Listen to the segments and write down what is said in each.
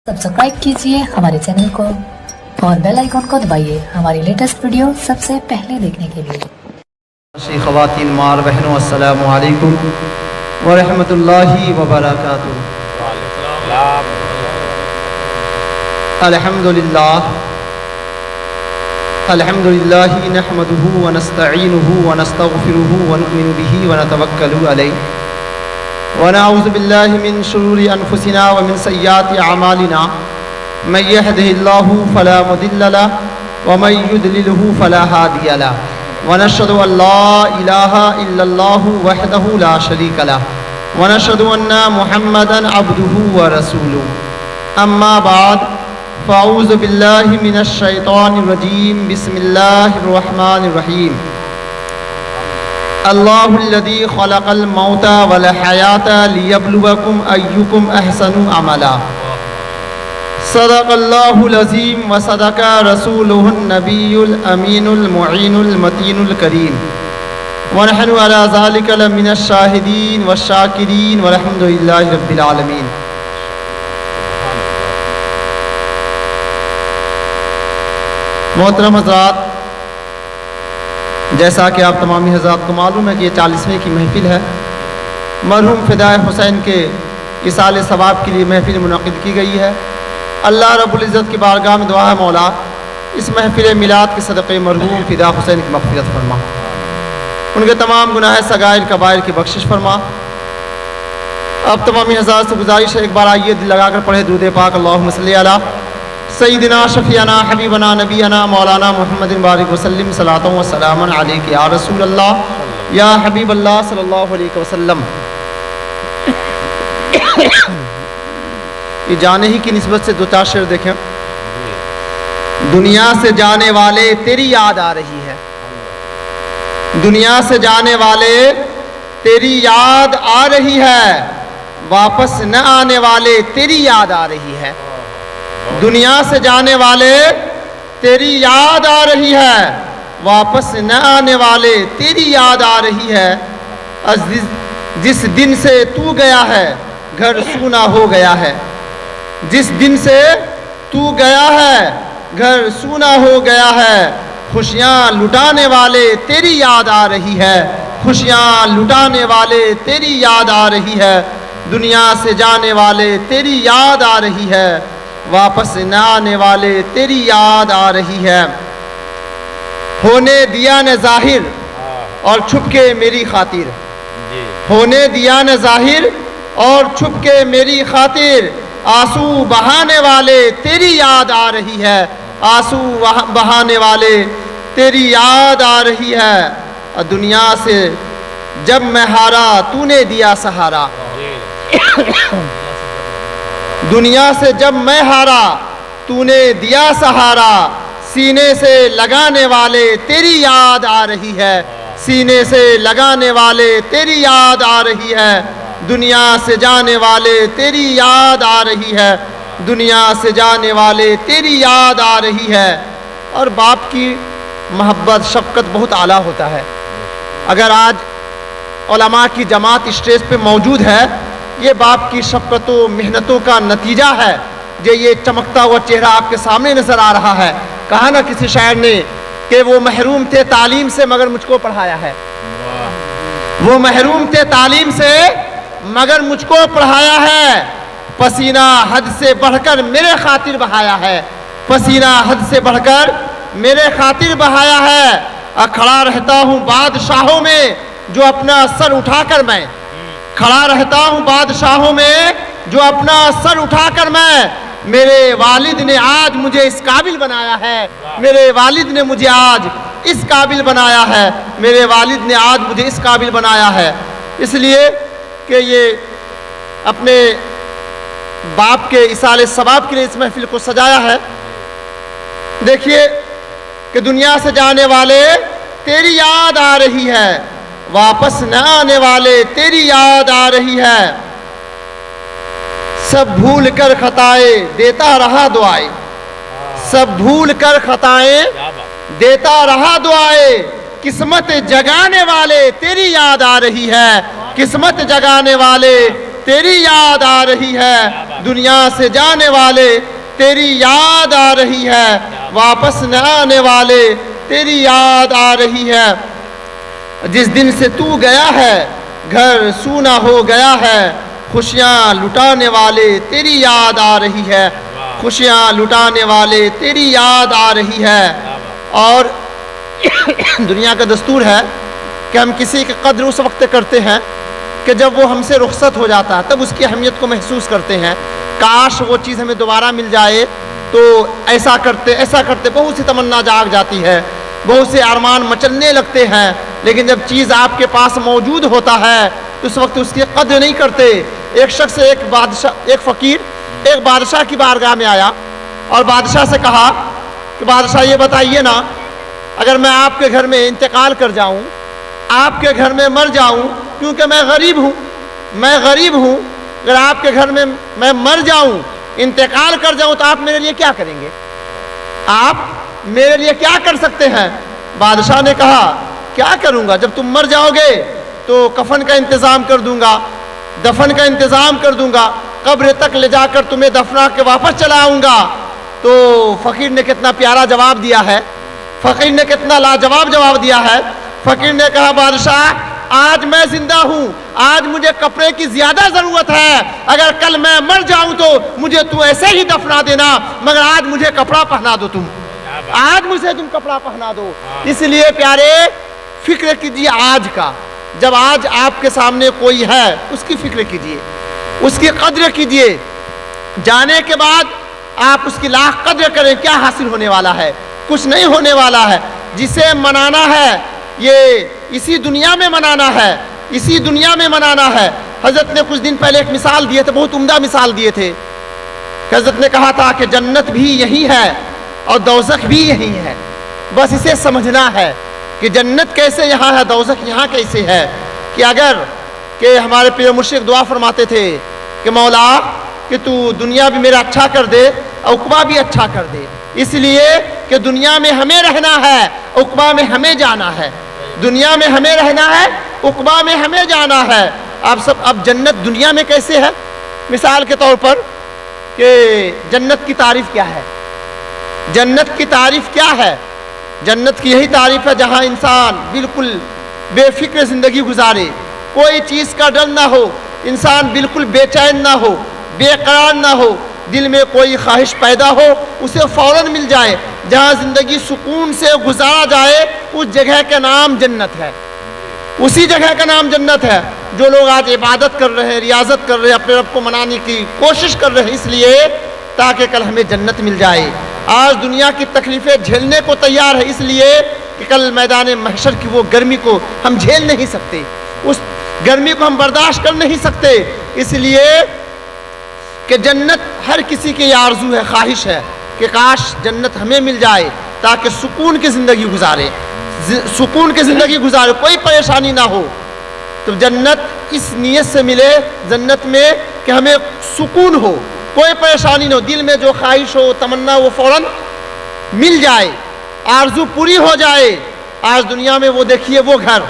Subscribe कीजिए हमारे channel को और बेल आइकन को दबाइए हमारी लेटेस्ट वीडियो सबसे पहले देखने के लिए। ख़वातीन मार बहनों अस्सलामु अलैकुम व रहमतुल्लाहि व बरकातुहू। अल्हम्दुलिल्लाह नहमदुहु व नस्तईनुहु व नस्तगफिरुहु व नु'मिनु बिही व नतवक्कलु अलैहि व नऊज़ु बिल्लाहि मिन शुरूरि अनफुसिना व मिन सय्यिआति अमालिना मन यहदिहिल्लाहु फला मुदिल्ल लहु व मन युद्लिलहु फला हादिय लहु व नशहदु अन ला इलाहा इल्लल्लाहु वहदहु ला शरीक लहु व नशहदु अन्ना मुहम्मदन अब्दुहु व रसूलुहु। अम्मा बाद फ़अऊज़ु बिल्लाहि मिनश शैतानिर रजीम बिस्मिल्लाहिर रहमानिर रहीम। अल्लाहुल्लज़ी ख़लक़ल मौता वल हयाता लियब्लुवकुम अय्युकुम अहसनु अमला। सदक़ल्लाहुल अज़ीम व सदक़ रसूलुहुन नबियुल अमीनुल मुईनुल मतीनुल करीम व नहनु अला ज़ालिका लमिनश शाहिदीन व शाकिरीन वल्हम्दुलिल्लाहि रब्बिल आलमीन। मोहतरम हज़रात, जैसा कि आप तमामी हज़रात को मालूम है कि ये 40वें की महफ़िल है। मरहूम फ़िदाए हुसैन के इसाले सवाब के लिए महफ़िल मुनक़िद की गई है। अल्लाह रब्बुल इज़्ज़त की बारगाह में दुआ है, मौला इस महफ़िल मिलाद के सदक़े मरहूम फ़िदा हुसैन की मग़फ़िरत फरमा, उनके तमाम गुनाह सगाइर कबाइर की बख्शिश फरमा। अब तमामी हज़रात से गुजारिश है, एक बार आइए दिल लगाकर पढ़े दुरूद पाक अल्लाहुम्मा सल्ली अला सय्यिदिना शफ़ीअना हबीबना नबीना मौलाना मुहम्मदिन बारिक वसल्लम सलातन व सलामन अलैका या रसूल अल्लाह या हबीब अल्लाह सल्लल्लाहु अलैहि वसल्लम। ये जाने ही की निस्बत से दो चार शेर देखें। दुनिया से जाने वाले तेरी याद आ रही है, दुनिया से जाने वाले तेरी याद आ रही है, वापस न आने वाले तेरी याद आ रही है। दुनिया से जाने वाले तेरी याद आ रही है, वापस न आने वाले तेरी याद आ रही है। जिस दिन से तू गया है घर सूना हो गया है, जिस दिन से तू गया है घर सूना हो गया है। खुशियाँ लुटाने वाले तेरी याद आ रही है, खुशियाँ लुटाने वाले तेरी याद आ रही है। दुनिया से जाने वाले तेरी याद आ रही है, वापस न आने वाले तेरी याद आ रही है। होने दिया न ज़ाहिर और छुप के मेरी खातिर, होने दिया न ज़ाहिर और छुप के मेरी खातिर। आंसू बहाने वाले तेरी याद आ रही है, आंसू बहाने वाले तेरी याद आ रही है। और दुनिया से जब मैं हारा तूने दिया सहारा, दुनिया से जब मैं हारा तूने दिया सहारा। सीने से लगाने वाले तेरी याद आ रही है, सीने से लगाने वाले तेरी याद आ रही है। दुनिया से जाने वाले तेरी याद आ रही है, दुनिया से जाने वाले तेरी याद आ रही है। और बाप की मोहब्बत शफ़क़त बहुत आला होता है। अगर आज उलमा की जमात स्टेज पे मौजूद है, ये बाप की शफ़क़तों मेहनतों का नतीजा है। जो ये चमकता हुआ चेहरा आपके सामने नज़र आ रहा है। कहा ना किसी शायर ने कि वो महरूम थे तालीम से मगर मुझको पढ़ाया है, वो महरूम थे तालीम से मगर मुझको पढ़ाया है। पसीना हद से बढ़कर मेरे खातिर बहाया है, पसीना हद से बढ़कर मेरे खातिर बहाया है। खड़ा रहता हूँ बादशाहों में जो अपना सर उठाकर मैं, खड़ा रहता हूँ बादशाहों में जो अपना सर उठाकर मैं। मेरे वालिद ने आज मुझे इस काबिल बनाया है, मेरे वालिद ने मुझे आज इस काबिल बनाया है, मेरे वालिद ने आज मुझे इस काबिल बनाया है। इसलिए कि ये अपने बाप के इसाले सवाब के लिए इस महफिल को सजाया है। देखिए कि दुनिया से जाने वाले तेरी याद आ रही है, वापस न आने वाले तेरी याद आ रही है। सब भूल कर खताएं देता रहा दुआएं, सब भूल कर खताएं देता रहा दुआएं। किस्मत जगाने वाले तेरी याद आ रही है, किस्मत जगाने वाले تیری یاد آ رہی ہے، دنیا سے جانے والے تیری یاد آ رہی ہے، واپس نہ آنے والے تیری یاد آ رہی ہے۔ جس دن سے تو گیا ہے گھر سونا ہو گیا ہے، خوشیاں لٹانے والے تیری یاد آ رہی ہے، خوشیاں لٹانے والے تیری یاد آ رہی ہے۔ اور دنیا کا دستور ہے کہ ہم کسی کی قدر اس وقت کرتے ہیں کہ جب وہ ہم سے رخصت ہو جاتا ہے، تب اس کی اہمیت کو محسوس کرتے ہیں۔ کاش وہ چیز ہمیں دوبارہ مل جائے تو ایسا کرتے بہت سی تمنا جاگ جاتی ہے، بہت سے ارمان مچلنے لگتے ہیں، لیکن جب چیز آپ کے پاس موجود ہوتا ہے تو اس وقت اس کی قدر نہیں کرتے۔ ایک شخص ایک فقیر ایک بادشاہ کی بارگاہ میں آیا اور بادشاہ سے کہا کہ بادشاہ یہ بتائیے نا، اگر میں آپ کے گھر میں انتقال کر جاؤں، آپ کے گھر میں مر جاؤں، کیونکہ میں غریب ہوں، اگر آپ کے گھر میں میں مر جاؤں، انتقال کر جاؤں، تو آپ میرے لیے کیا کریں گے؟ آپ میرے لیے کیا کر سکتے ہیں؟ بادشاہ نے کہا کیا کروں گا، جب تم مر جاؤ گے تو کفن کا انتظام کر دوں گا، دفن کا انتظام کر دوں گا، قبر تک لے جا کر تمہیں دفنا کے واپس چلا آؤں گا۔ تو فقیر نے کتنا پیارا جواب دیا ہے، فقیر نے کتنا لاجواب جواب دیا ہے۔ فقیر نے کہا بادشاہ آج میں زندہ ہوں، آج مجھے کپڑے کی زیادہ ضرورت ہے، اگر کل میں مر جاؤں تو مجھے تو ایسے ہی دفنا دینا، مگر آج مجھے کپڑا پہنا دو، آج مجھے تم کپڑا پہنا دو۔ اس لیے پیارے فکر کیجیے آج کا، جب آج آپ کے سامنے کوئی ہے اس کی فکر کیجیے، اس کی قدر کیجیے، جانے کے بعد آپ اس کی لاکھ قدر کریں، کیا حاصل ہونے والا ہے؟ کچھ نہیں ہونے والا ہے۔ جسے منانا ہے یہ اسی دنیا میں منانا ہے، اسی دنیا میں منانا ہے۔ حضرت نے کچھ دن پہلے ایک مثال دیے تھے، بہت عمدہ مثال دیے تھے۔ حضرت نے کہا تھا کہ جنت بھی یہی ہے اور دوزخ بھی یہی ہے، بس اسے سمجھنا ہے کہ جنت کیسے یہاں ہے، دوزخ یہاں کیسے ہے۔ کہ اگر کہ ہمارے پیر مرشد دعا فرماتے تھے کہ مولا کہ تو دنیا بھی میرا اچھا کر دے، عقبہ بھی اچھا کر دے، اس لیے کہ دنیا میں ہمیں رہنا ہے، عقبہ میں ہمیں جانا ہے، دنیا میں ہمیں رہنا ہے، عقبہ میں ہمیں جانا ہے۔ آپ سب اب جنت دنیا میں کیسے ہے؟ مثال کے طور پر کہ جنت کی تعریف کیا ہے؟ جنت کی تعریف کیا ہے؟ جنت کی یہی تعریف ہے جہاں انسان بالکل بے فکر زندگی گزارے، کوئی چیز کا ڈر نہ ہو، انسان بالکل بے چین نہ ہو، بے قرار نہ ہو، دل میں کوئی خواہش پیدا ہو اسے فوراً مل جائے، جہاں زندگی سکون سے گزارا جائے، اس جگہ کا نام جنت ہے، اسی جگہ کا نام جنت ہے۔ جو لوگ آج عبادت کر رہے ہیں، ریاضت کر رہے ہیں، اپنے رب کو منانے کی کوشش کر رہے ہیں، اس لیے تاکہ کل ہمیں جنت مل جائے۔ آج دنیا کی تکلیفیں جھیلنے کو تیار ہے، اس لیے کہ کل میدان محشر کی وہ گرمی کو ہم جھیل نہیں سکتے، اس گرمی کو ہم برداشت کر نہیں سکتے، اس لیے کہ جنت ہر کسی کی آرزو ہے، خواہش ہے کہ کاش جنت ہمیں مل جائے تاکہ سکون کی زندگی گزارے، سکون کی زندگی گزارے، کوئی پریشانی نہ ہو۔ تو جنت اس نیت سے ملے جنت میں کہ ہمیں سکون ہو، کوئی پریشانی نہ ہو، دل میں جو خواہش ہو تمنا وہ فوراً مل جائے، آرزو پوری ہو جائے۔ آج دنیا میں وہ دیکھیے وہ گھر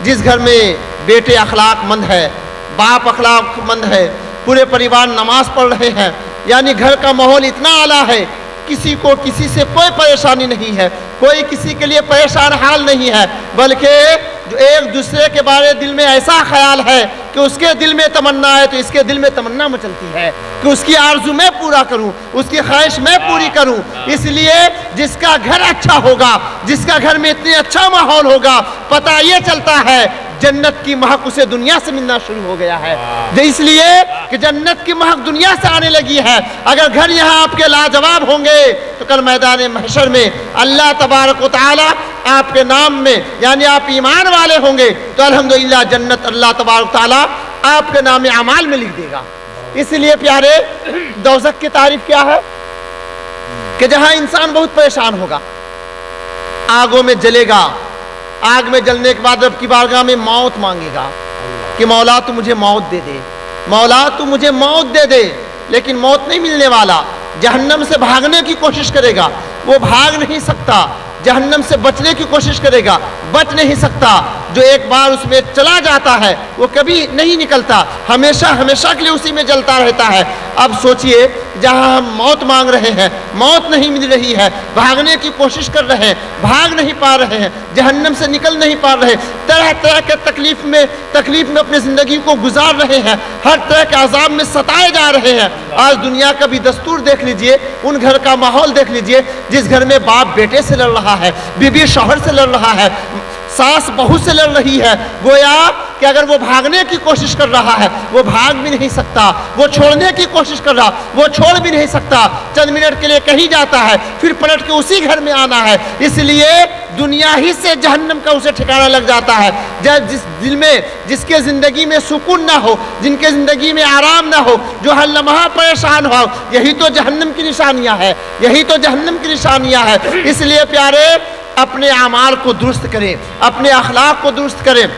جس گھر میں بیٹے اخلاق مند ہے، باپ اخلاق مند ہے، پورے پریوار نماز پڑھ رہے ہیں، یعنی گھر کا ماحول اتنا اعلیٰ ہے، کسی کو کسی سے کوئی پریشانی نہیں ہے، کوئی کسی کے لیے پریشان حال نہیں ہے، بلکہ جو ایک دوسرے کے بارے دل میں ایسا خیال ہے کہ اس کے دل میں تمنا ہے تو اس کے دل میں تمنا مچلتی ہے کہ اس کی آرزو میں پورا کروں، اس کی خواہش میں پوری کروں۔ اس لیے جس کا گھر اچھا ہوگا، جس کا گھر میں اتنی اچھا ماحول ہوگا، پتہ یہ چلتا ہے جنت کی مہک اسے دنیا سے ملنا شروع ہو گیا ہے، اس لیے کہ جنت کی مہک دنیا سے آنے لگی ہے۔ اگر گھر یہاں آپ کے لاجواب ہوں گے تو کل میدان محشر میں اللہ تبارک و تعالی آپ کے نام میں، یعنی آپ ایمان والے ہوں گے تو الحمدللہ جنت اللہ تبارک و تعالی آپ کے نام اعمال میں لکھ دے گا۔ اس لیے پیارے دوزخ کی تعریف کیا ہے کہ جہاں انسان بہت پریشان ہوگا، آگوں میں جلے گا، آگ میں جلنے کے بعد رب کی بارگاہ میں موت مانگے گا کہ مولا تو مجھے موت دے دے، مولا تو مجھے موت دے دے، لیکن موت نہیں ملنے والا، جہنم سے بھاگنے کی کوشش کرے گا، وہ بھاگ نہیں سکتا، जहन्नम से बचने की कोशिश करेगा, बच नहीं सकता। जो एक बार उसमें चला जाता है वो कभी नहीं निकलता, हमेशा हमेशा के लिए उसी में जलता रहता है। अब सोचिए, जहाँ हम मौत मांग रहे हैं, मौत नहीं मिल रही है, भागने की कोशिश कर रहे हैं, भाग नहीं पा रहे हैं, जहन्नम से निकल नहीं पा रहे, तरह तरह के तकलीफ में अपनी ज़िंदगी को गुजार रहे हैं, हर तरह के अजाब में सताए जा रहे हैं। आज दुनिया का भी दस्तूर देख लीजिए, उन घर का माहौल देख लीजिए जिस घर में बाप बेटे से लड़ रहा है, बीवी शौहर से लड़ रहा है, सास बहू से लड़ रही है। गोया कि अगर वो भागने की कोशिश कर रहा है वो भाग भी नहीं सकता, वो छोड़ने की कोशिश कर रहा वो छोड़ भी नहीं सकता। चंद मिनट के लिए कहीं जाता है फिर पलट के उसी घर में आना है। इसलिए दुनिया ही से जहन्नम का उसे ठिकाना लग जाता है। जब जिस दिल में जिसके ज़िंदगी में सुकून ना हो, जिनके ज़िंदगी में आराम ना हो, जो हर लम्हा परेशान हो, यही तो जहन्नम की निशानियाँ है, यही तो जहन्नम की निशानियाँ है। इसलिए प्यारे, अपने अमाल को दुरुस्त करें, अपने अखलाक को दुरुस्त करें,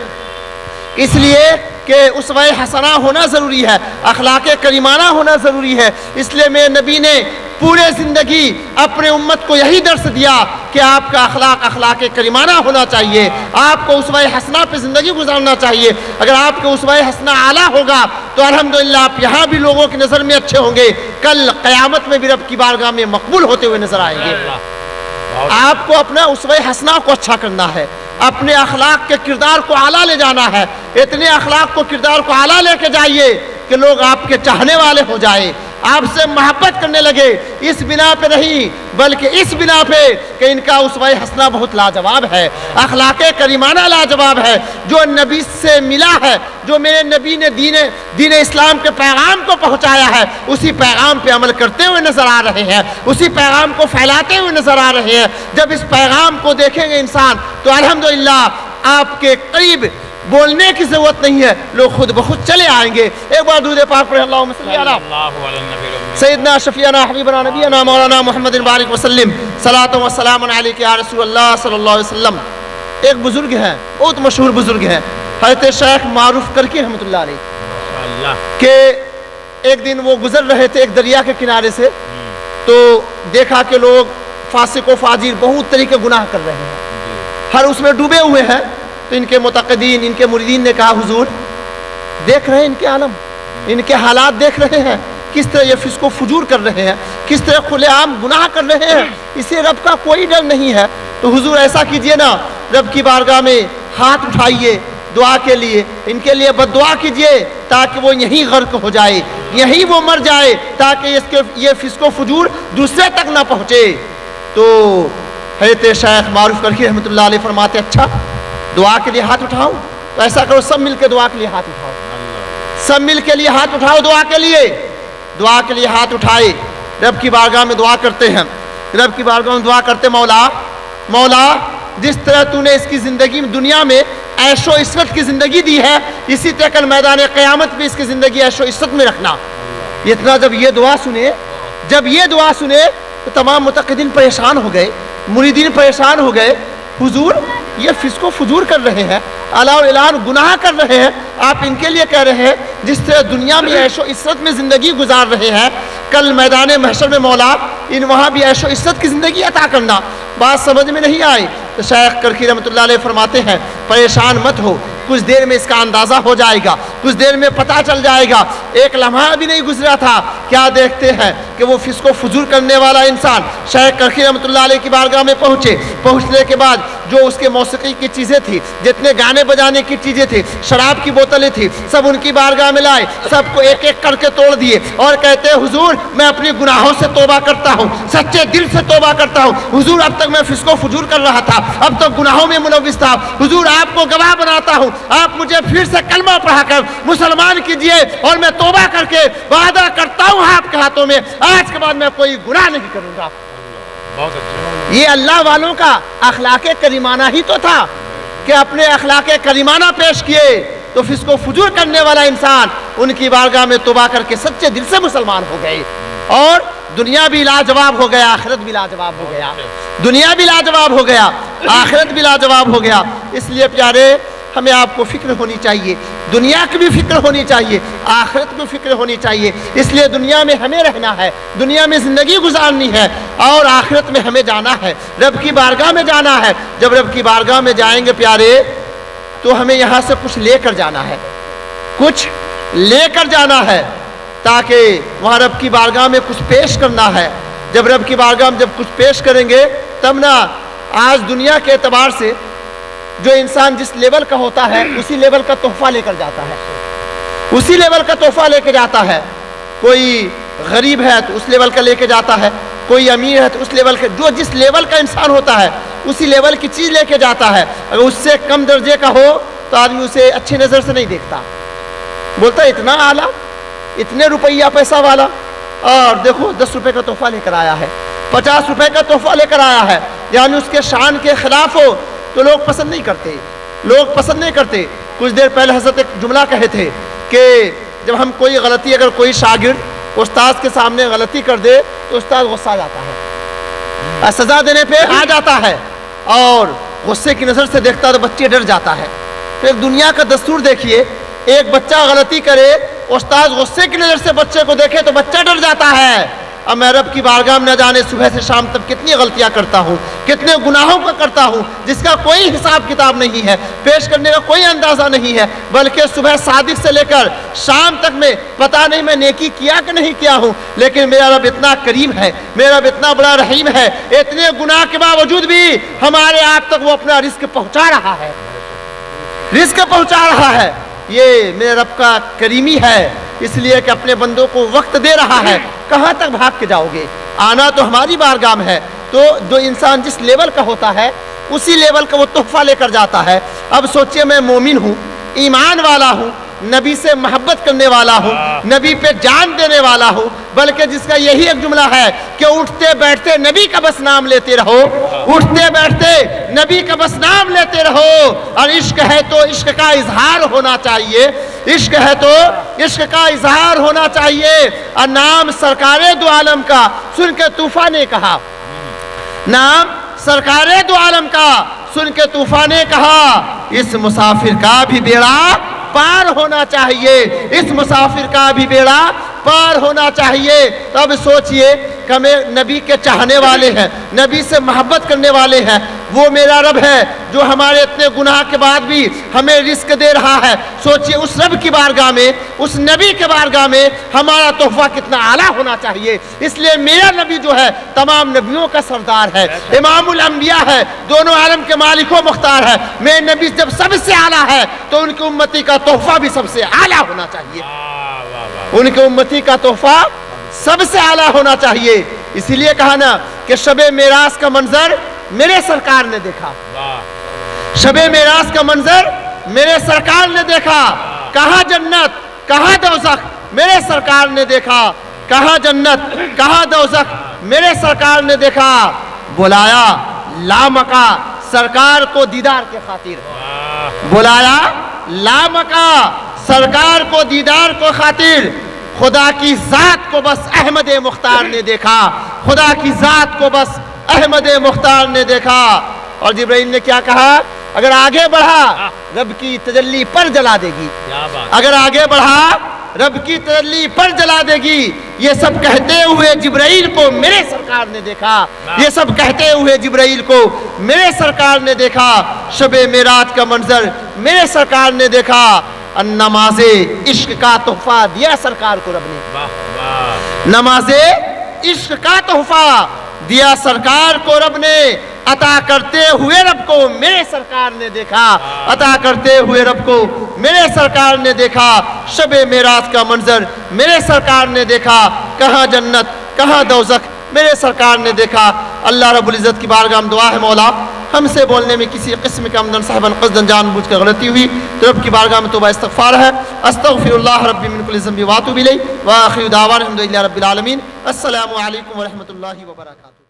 इसलिए कि उसवा हसना होना ज़रूरी है, अखलाक करीमाना होना ज़रूरी है। इसलिए मेरे नबी ने पूरे ज़िंदगी अपने उम्मत को यही दर्स दिया कि आपका अखलाक करीमाना होना चाहिए, आपको उसवा हसना पे ज़िंदगी गुजारना चाहिए। अगर आपका उसवा हसना आला होगा तो अल्हम्दुलिल्लाह आप यहाँ भी लोगों की नज़र में अच्छे होंगे, कल क़यामत में भी रब की बारगाह में मकबूल होते हुए नज़र आएंगे। आपको अपना उसवा हसना को अच्छा करना है, अपने अखलाक के किरदार को आला ले जाना है। इतने अखलाक को किरदार को आला लेके जाइए कि लोग आपके चाहने वाले हो जाए, आपसे मोहब्बत करने लगे। इस बिना पे नहीं बल्कि इस बिना पे कि इनका उसवा हसना बहुत लाजवाब है, अखलाक करीमाना लाजवाब है, जो नबी से मिला है, जो मेरे नबी ने दीन इस्लाम के पैगाम को पहुंचाया है, उसी पैगाम पे अमल करते हुए नजर आ रहे हैं, उसी पैगाम को फैलाते हुए नजर आ रहे हैं। जब इस पैगाम को देखेंगे इंसान तो अल्हम्दुलिल्लाह आपके करीब बोलने की जरूरत नहीं है, लोग खुद बखुद चले आएंगे। एक बार दूध पाक पढ़े, अल्लाहुम्मा सल्ली अला सय्यदना शफीअना हबीबना नबीना मौलाना मुहम्मद बारिक वसल्लम सलातो व सलामुन अलैका या रसूल अल्लाह सल्लल्लाहु अलैहि वसल्लम। एक बुजुर्ग हैं, बहुत मशहूर बुजुर्ग हैं, हज़रत शेख मारूफ करकी रहमतुल्लाह अलैह, के एक दिन वो गुजर रहे थे एक दरिया के किनारे से, तो देखा कि लोग फासिक व फाजिर बहुत तरह के गुनाह कर रहे हैं, हर उसमें डूबे हुए हैं। तो इनके मुतक़दीन, इनके मुरीदीन ने कहा, हुजूर देख रहे हैं इनके आलम, इनके हालात देख रहे हैं, किस तरह ये फिस्को फजूर कर रहे हैं, किस तरह खुलेआम गुनाह कर रहे हैं, इसे रब का कोई डर नहीं है। तो हुजूर ऐसा कीजिए ना, रब की बारगाह में हाथ उठाइए दुआ के लिए, इनके लिए बद्दुआ कीजिए ताकि वो यहीं गर्क हो जाए, यहीं वो मर जाए, ताकि ये फिस्को फजूर दूसरे तक ना पहुँचे। तो हज़रत शेख मारूफ करकी रहमतुल्लाह अलैह फरमाते, अच्छा दुआ के लिए हाथ उठाओ, तो ऐसा करो सब मिल के दुआ के लिए हाथ उठाओ, सब मिल के लिए हाथ उठाओ दुआ के लिए हाथ उठाए, रब की बारगाह में दुआ करते हैं, रब की बारगाह में दुआ करते, मौला जिस तरह तूने इसकी ज़िंदगी में दुनिया में ऐशो इस्सत की ज़िंदगी दी है, इसी तरह कल मैदान क़यामत में इसकी ज़िंदगी ऐशो इस्सत में रखना। इतना जब ये दुआ सुने तो तमाम मुतक़दीन परेशान हो गए, मुरीदीन परेशान हो गए, हुजूर ये फिस्को फजूर कर रहे हैं, अला और ऐलान गुनाह कर रहे हैं, आप इनके लिए कह रहे हैं जिस तरह दुनिया में ऐशो इस्सत में ज़िंदगी गुजार रहे हैं, कल मैदान महशर में मौला इन वहाँ भी ऐशो इस्सत की ज़िंदगी अता करना। बात समझ में नहीं आई तो शेख करकी रहमतुल्लाह अलैह फरमाते हैं, परेशान मत हो, कुछ देर में इसका अंदाज़ा हो जाएगा, कुछ देर में पता चल जाएगा। एक लम्हा भी नहीं गुजरा था, क्या देखते हैं कि वो फिस्को फजूर करने वाला इंसान शेख करकी रहमतुल्लाह अलैह की बारगाह में पहुँचने के बाद जो उसके मौसीकी की चीज़ें थी, जितने गाने बजाने की चीज़ें थी, शराब की बोतलें थी, सब उनकी बारगाह में लाए, सबको एक एक करके तोड़ दिए और कहते हैं, हुजूर मैं अपने गुनाहों से तौबा करता हूँ, सच्चे दिल से तौबा करता हूँ, हुजूर अब तक मैं फिस्को फजूर कर रहा था, अब तक गुनाहों में मुलव्विस था, हुजूर आपको गवाह बनाता हूँ, आप मुझे फिर से कलमा पढ़ाकर मुसलमान कीजिए और मैं तौबा करके वादा करता हूँ आपके हाथों में, आज के बाद मैं कोई गुनाह नहीं करूँगा। बहुत अच्छा। ये अल्लाह वालों का अखलाक करीमाना ही तो था कि अपने अखलाक करीमाना पेश किए तो फिस्को फजूर करने वाला इंसान उनकी बारगाह में तौबा करके सच्चे दिल से मुसलमान हो गए और दुनिया भी लाजवाब हो गया, आखिरत भी लाजवाब हो गया, दुनिया भी लाजवाब हो गया, आखिरत भी लाजवाब हो गया। इसलिए प्यारे हमें आपको फिक्र होनी चाहिए دنیا کی بھی فکر ہونی چاہیے، آخرت کی بھی فکر ہونی چاہیے۔ اس لیے دنیا میں ہمیں رہنا ہے، دنیا میں زندگی گزارنی ہے، اور آخرت میں ہمیں جانا ہے، رب کی بارگاہ میں جانا ہے۔ جب رب کی بارگاہ میں جائیں گے پیارے تو ہمیں یہاں سے کچھ لے کر جانا ہے، کچھ لے کر جانا ہے، تاکہ وہاں رب کی بارگاہ میں کچھ پیش کرنا ہے۔ جب رب کی بارگاہ میں جب کچھ پیش کریں گے تب نا آج دنیا کے اعتبار سے جو انسان جس لیول کا ہوتا ہے اسی لیول کا تحفہ لے کر جاتا ہے، اسی لیول کا تحفہ لے کے جاتا ہے۔ کوئی غریب ہے تو اس لیول کا لے کے جاتا ہے، کوئی امیر ہے تو اس لیول کا، جو جس لیول کا انسان ہوتا ہے اسی لیول کی چیز لے کے جاتا ہے۔ اگر اس سے کم درجے کا ہو تو آدمی اسے اچھی نظر سے نہیں دیکھتا، بولتا ہے اتنا اعلیٰ، اتنے روپیہ پیسہ والا، اور دیکھو 10 روپے کا تحفہ لے کر آیا ہے، 50 روپے کا تحفہ لے کر آیا ہے، یعنی اس کے شان کے خلاف ہو تو لوگ پسند نہیں کرتے، لوگ پسند نہیں کرتے۔ کچھ دیر پہلے حضرت ایک جملہ کہے تھے کہ جب ہم کوئی غلطی، اگر کوئی شاگرد استاد کے سامنے غلطی کر دے تو استاد غصہ آ جاتا ہے، سزا دینے پہ آ جاتا ہے، اور غصے کی نظر سے دیکھتا ہے تو بچے ڈر جاتا ہے۔ تو ایک دنیا کا دستور دیکھیے، ایک بچہ غلطی کرے، استاد غصے کی نظر سے بچے کو دیکھے تو بچہ ڈر جاتا ہے۔ اب میں رب کی بارگاہ میں نہ جانے صبح سے شام تک کتنی غلطیاں کرتا ہوں، کتنے گناہوں کا کرتا ہوں، جس کا کوئی حساب کتاب نہیں ہے، پیش کرنے کا کوئی اندازہ نہیں ہے، بلکہ صبح صادق سے لے کر شام تک میں پتہ نہیں میں نیکی کیا کہ نہیں کیا ہوں، لیکن میرا رب اتنا کریم ہے، میرا رب اتنا بڑا رحیم ہے، اتنے گناہ کے باوجود بھی ہمارے آپ تک وہ اپنا رزق پہنچا رہا ہے، رزق پہنچا رہا ہے۔ یہ میرے رب کا کریمی ہے، اس لیے کہ اپنے بندوں کو وقت دے رہا ہے۔ کہاں تک بھاگ کے جاؤ گے؟ آنا تو ہماری بارگاہ میں ہے۔ تو جو انسان جس لیول کا ہوتا ہے اسی لیول کا وہ تحفہ لے کر جاتا ہے۔ اب سوچئے میں مومن ہوں، ایمان والا ہوں، نبی سے محبت کرنے والا ہوں، نبی پہ جان دینے والا ہوں، بلکہ جس کا یہی ایک جملہ ہے کہ اٹھتے بیٹھتے نبی کا بس نام لیتے رہو، اٹھتے بیٹھتے نبی کا بس نام لیتے رہو، اور عشق ہے تو عشق کا اظہار ہونا چاہیے، عشق ہے تو عشق کا اظہار ہونا چاہیے۔ اور نام سرکار دو عالم کا سن کے طوفان نے کہا، نام سرکار دو عالم کا سن کے طوفان نے کہا، اس مسافر کا بھی بیڑا پار ہونا چاہیے، اس مسافر کا بھی بیڑا پار ہونا چاہیے۔ تب سوچئے کہ ہمیں نبی کے چاہنے والے ہیں، نبی سے محبت کرنے والے ہیں، وہ میرا رب ہے جو ہمارے اتنے گناہ کے بعد بھی ہمیں رزق دے رہا ہے۔ سوچئے اس رب کی بارگاہ میں، اس نبی کے بارگاہ میں ہمارا تحفہ کتنا اعلیٰ ہونا چاہیے۔ اس لیے میرا نبی جو ہے تمام نبیوں کا سردار ہے، امام الانبیاء ہے، دونوں عالم کے مالک و مختار ہے۔ میرے نبی جب سب سے اعلیٰ ہے تو ان کی امتی کا تحفہ بھی سب سے اعلیٰ ہونا چاہیے، ان کی امتی کا تحفہ سب سے اعلیٰ ہونا چاہیے۔ اسی لیے کہا نا کہ شب معراج کا منظر میرے سرکار نے دیکھا، شب معراج کا منظر میرے سرکار نے دیکھا، کہاں جنت کہاں دوزخ میرے سرکار نے دیکھا، کہاں جنت کہاں دوزخ میرے سرکار نے دیکھا۔ بلایا لامکا سرکار کو دیدار کے خاطر، بلایا لامکا سرکار کو دیدار کو خاطر، خدا کی ذات کو بس احمد مختار نے دیکھا، خدا کی ذات کو بس احمد مختار نے دیکھا۔ اور جبرائیل نے کیا کہا؟ اگر آگے بڑھا رب کی تجلی پر جلا دے گی، اگر آگے بڑھا رب کی تجلی پر جلا دے گی۔ یہ سب کہتے ہوئے جبرائیل کو میرے سرکار نے دیکھا، یہ سب کہتے ہوئے جبرائیل کو میرے سرکار نے دیکھا۔ شب معراج کا منظر میرے سرکار نے دیکھا۔ نماز عشق کا تحفہ دیا سرکار کو رب نے، نماز عشق کا تحفہ دیا سرکار کو رب نے، عطا کرتے ہوئے رب کو میرے سرکار نے دیکھا، عطا کرتے ہوئے رب کو میرے سرکار نے دیکھا۔ شب معراج کا منظر میرے سرکار نے دیکھا، کہاں جنت کہاں دوزخ میرے سرکار نے دیکھا۔ اللہ رب العزت کی بارگاہ میں دعا ہے مولا ہم سے بولنے میں کسی قسم کا عمدن صاحباً قصداً جان بوجھ کر غلطی ہوئی تو رب کی بارگاہ میں توبہ استغفار ہے۔ استغفر اللہ ربی من کل ذنب واتوب الیہ، وآخر دعوانا الحمد للہ رب العالمین۔ السلام علیکم ورحمۃ اللہ وبرکاتہ۔